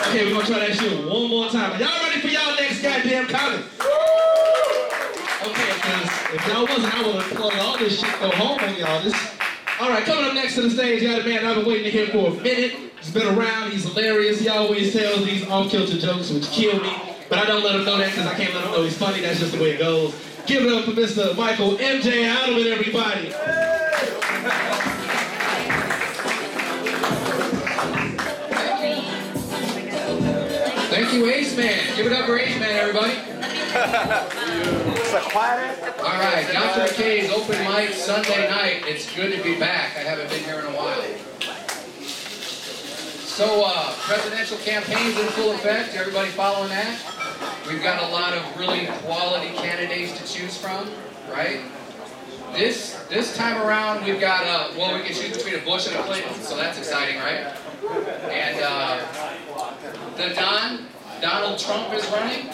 Okay, we're gonna try that shit one more time. Y'all ready for y'all next goddamn comment? Okay, because if y'all wasn't, I would have plugged all this shit go home on y'all. All right, coming up next to the stage, you got a man I've been waiting to hear for a minute. He's been around, he's hilarious. He always tells these off-kilter jokes which kill me. But I don't let him know that because I can't let him know he's funny. That's just the way it goes. Give it up for Mr. Michael MJ Adelman, everybody. Thank you, Ace Man. Give it up for Ace Man, everybody. All right, Dr McKay's open mic Sunday night. It's good to be back. I haven't been here in a while. So, presidential campaigns in full effect. Everybody following that? We've got a lot of really quality candidates to choose from, right? This time around, we've got well, we can choose between a Bush and a Clinton, so that's exciting, right? And Donald Trump is running.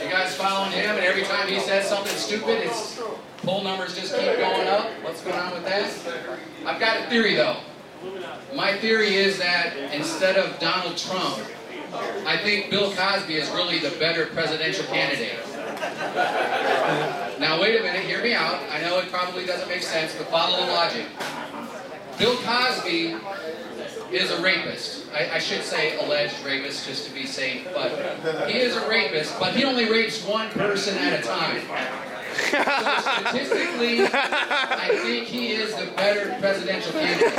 You guys following him? And every time he says something stupid, his poll numbers just keep going up. What's going on with that? I've got a theory, though. My theory is that instead of Donald Trump, I think Bill Cosby is really the better presidential candidate. Now, wait a minute. Hear me out. I know it probably doesn't make sense, but follow the logic. Bill Cosby is a rapist. I should say alleged rapist just to be safe, but he is a rapist, but he only rapes one person at a time. So statistically, I think he is the better presidential candidate.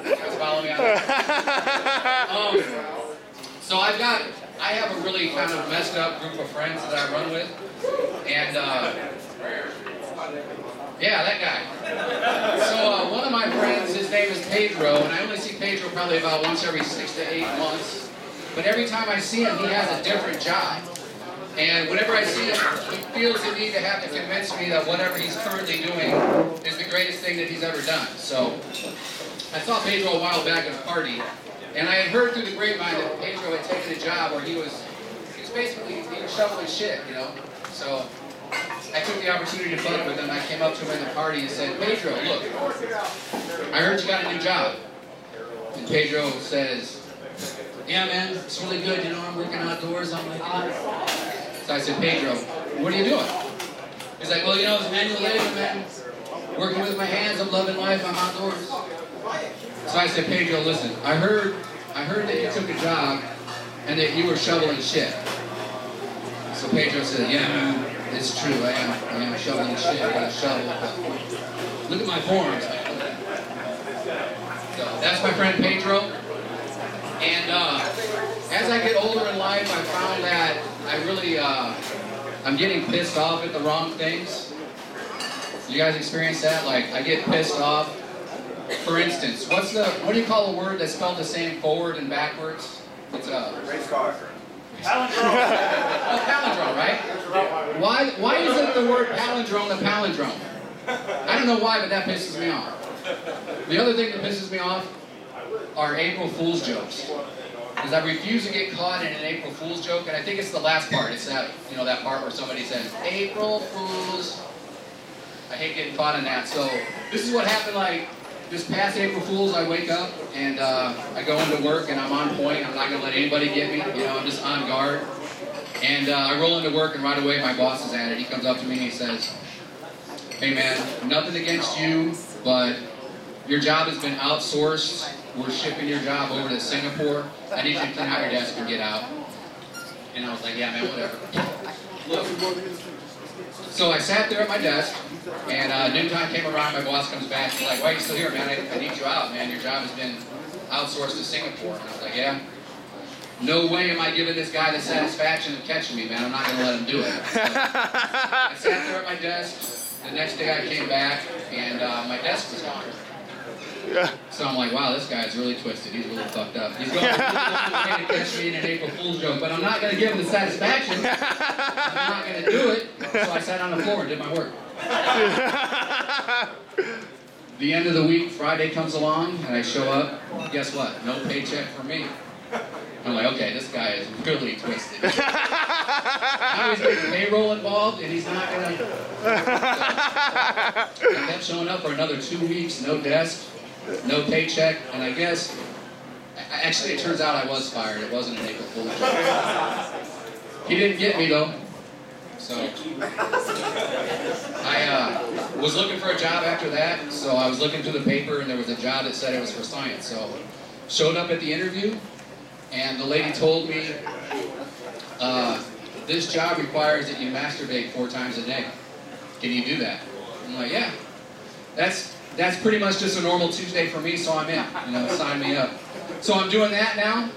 You guys follow me on that? So I have a really kind of messed up group of friends that I run with, and yeah, that guy. So one of my friends, his name is Pedro, and I only see Pedro probably about once every 6 to 8 months. But every time I see him, he has a different job. And whenever I see him, he feels the need to have to convince me that whatever he's currently doing is the greatest thing that he's ever done. So I saw Pedro a while back at a party, and I had heard through the grapevine that Pedro had taken a job where he was basically shoveling shit, you know. So I took the opportunity to fuck with him. I came up to him at the party and said, Pedro, look, I heard you got a new job. And Pedro says, yeah, man, it's really good. You know, I'm working outdoors. I'm like, oh. So I said, Pedro, what are you doing? He's like, well, you know, it's manual labor, man. Working with my hands. I'm loving life. I'm outdoors. So I said, Pedro, listen, I heard that you took a job and that you were shoveling shit. So Pedro said, yeah, man. It's true, I am shoveling shit. I got a shovel. Look at my forms, man. So that's my friend Pedro. And as I get older in life, I found that I really, I'm getting pissed off at the wrong things. You guys experience that? Like, I get pissed off. For instance, what do you call a word that's spelled the same forward and backwards? It's a race car. Palindrome. Oh, palindrome, right? Why isn't the word palindrome a palindrome? I don't know why, but that pisses me off. The other thing that pisses me off are April Fool's jokes. Because I refuse to get caught in an April Fool's joke, and I think it's the last part. It's that, you know, that part where somebody says, April Fool's. I hate getting caught in that. So this is what happened, like, this past April Fool's, I wake up and I go into work and I'm on point. I'm not going to let anybody get me. You know, I'm just on guard. And I roll into work and right away my boss is at it. He comes up to me and he says, hey man, nothing against you, but your job has been outsourced. We're shipping your job over to Singapore. I need you to clean out your desk and get out. And I was like, yeah man, whatever. Look. So I sat there at my desk, and noontime came around, my boss comes back, he's like, why are you still here, man? I need you out, man. Your job has been outsourced to Singapore. And I was like, yeah. No way am I giving this guy the satisfaction of catching me, man. I'm not going to let him do it. So I sat there at my desk. The next day I came back, and my desk was gone. So I'm like, wow, this guy's really twisted. He's really fucked up. He's going to catch me in an April Fool's joke, but I'm not going to give him the satisfaction. I'm not going to do it. So I sat on the floor and did my work. The end of the week, Friday comes along, and I show up. Guess what? No paycheck for me. I'm like, okay, this guy is really twisted. Now he's getting payroll involved, and he's not going to... So I kept showing up for another 2 weeks, no desk. No paycheck, and I guess Actually, it turns out I was fired. It wasn't an April Fool's joke. He didn't get me though. So I was looking for a job after that. So I was looking through the paper, and there was a job that said it was for science. So showed up at the interview, and the lady told me, this job requires that you masturbate 4 times a day. Can you do that? I'm like, yeah. That's pretty much just a normal Tuesday for me, so I'm in. You know, sign me up. So I'm doing that now,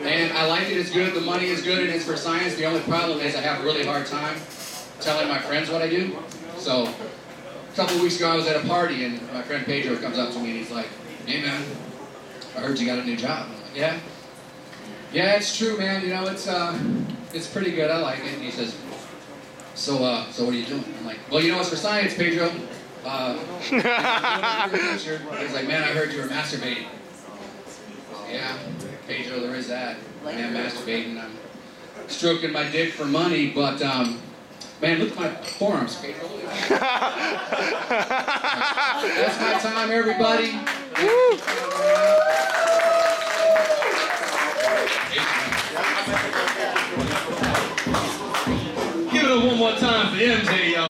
and I like it. It's good. The money is good, and it's for science. The only problem is I have a really hard time telling my friends what I do. So a couple of weeks ago, I was at a party, and my friend Pedro comes up to me, and he's like, hey, man, I heard you got a new job. I'm like, yeah? Yeah, it's true, man. You know, it's pretty good. I like it. And he says, so what are you doing? I'm like, well, you know, it's for science, Pedro. He's like, man, I heard you were masturbating. Yeah, Pedro, there is that. I am masturbating. I'm stroking my dick for money, but man, look at my forearms, Pedro. That's my time, everybody. Give it up one more time for MJ.